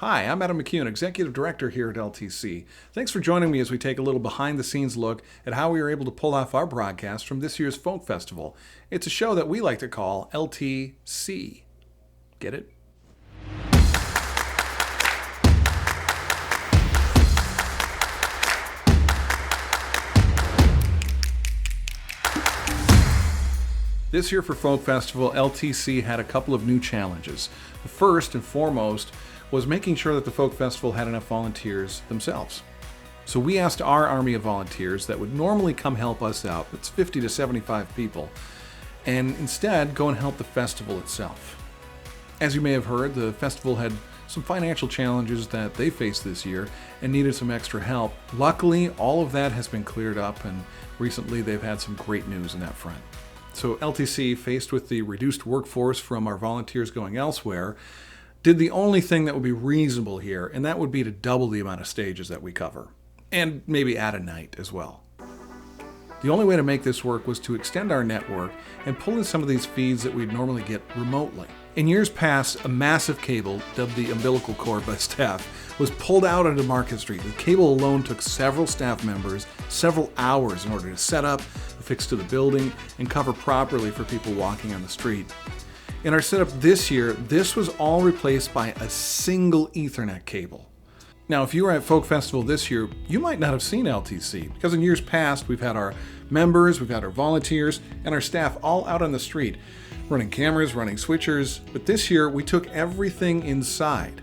Hi, I'm Adam McCune, Executive Director here at LTSee. Thanks for joining me as we take a little behind-the-scenes look at how we were able to pull off our broadcast from this year's Folk Festival. It's a show that we like to call LTSee. Get it? This year for Folk Festival, LTSee had a couple of new challenges. The first and foremost was making sure that the Folk Festival had enough volunteers themselves. So we asked our army of volunteers that would normally come help us out, it's 50 to 75 people, and instead go and help the festival itself. As you may have heard, the festival had some financial challenges that they faced this year and needed some extra help. Luckily, all of that has been cleared up, and recently they've had some great news in that front. So LTSee, faced with the reduced workforce from our volunteers going elsewhere, did the only thing that would be reasonable here, and that would be to double the amount of stages that we cover, and maybe add a night as well. The only way to make this work was to extend our network and pull in some of these feeds that we'd normally get remotely. In years past, a massive cable, dubbed the umbilical cord by staff, was pulled out onto Market Street. The cable alone took several staff members several hours in order to set up, affix to the building, and cover properly for people walking on the street. In our setup this year, this was all replaced by a single Ethernet cable. Now, if you were at Folk Festival this year, you might not have seen LTSee, because in years past, we've had our members, we've had our volunteers, and our staff all out on the street, running cameras, running switchers, but this year, we took everything inside.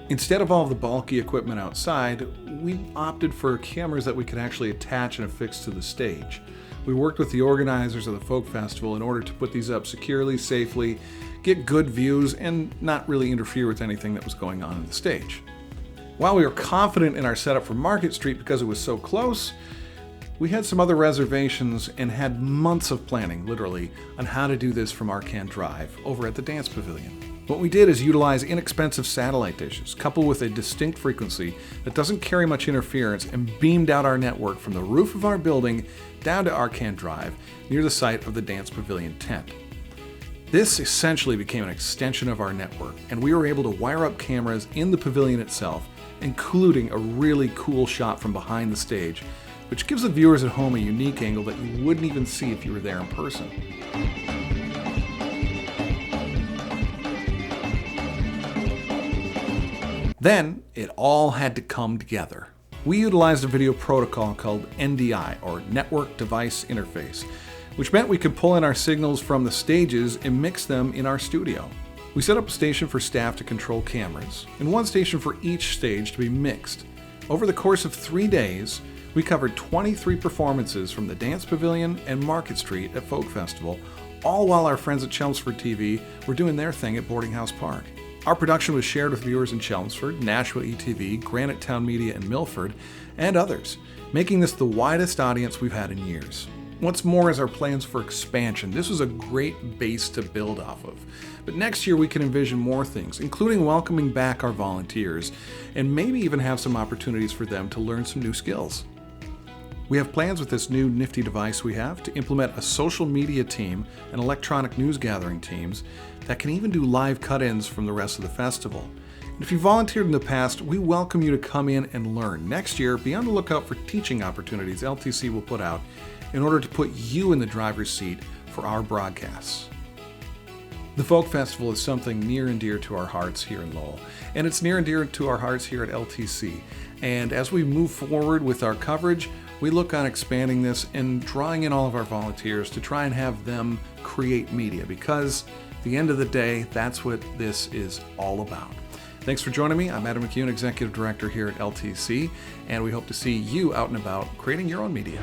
Instead of all of the bulky equipment outside, we opted for cameras that we could actually attach and affix to the stage. We worked with the organizers of the Folk Festival in order to put these up securely, safely, get good views, and not really interfere with anything that was going on the stage. While we were confident in our setup for Market Street because it was so close, we had some other reservations and had months of planning, literally, on how to do this from Arcan Drive over at the Dance Pavilion. What we did is utilize inexpensive satellite dishes, coupled with a distinct frequency that doesn't carry much interference, and beamed out our network from the roof of our building down to Arcan Drive, near the site of the Dance Pavilion tent. This essentially became an extension of our network, and we were able to wire up cameras in the pavilion itself, including a really cool shot from behind the stage, which gives the viewers at home a unique angle that you wouldn't even see if you were there in person. Then, it all had to come together. We utilized a video protocol called NDI, or Network Device Interface, which meant we could pull in our signals from the stages and mix them in our studio. We set up a station for staff to control cameras, and one station for each stage to be mixed. Over the course of 3 days, we covered 23 performances from the Dance Pavilion and Market Street at Folk Festival, all while our friends at Chelmsford TV were doing their thing at Boarding House Park. Our production was shared with viewers in Chelmsford, Nashua ETV, Granite Town Media in Milford, and others, making this the widest audience we've had in years. What's more is our plans for expansion. This was a great base to build off of. But next year we can envision more things, including welcoming back our volunteers, and maybe even have some opportunities for them to learn some new skills. We have plans with this new nifty device we have to implement a social media team and electronic news gathering teams that can even do live cut-ins from the rest of the festival. And if you volunteered in the past, we welcome you to come in and learn. Next year, be on the lookout for teaching opportunities LTSee will put out in order to put you in the driver's seat for our broadcasts. The Folk Festival is something near and dear to our hearts here in Lowell, and it's near and dear to our hearts here at LTSee. And as we move forward with our coverage, we look on expanding this and drawing in all of our volunteers to try and have them create media, because at the end of the day, that's what this is all about. Thanks for joining me. I'm Adam McCune, Executive Director here at LTSee, and we hope to see you out and about creating your own media.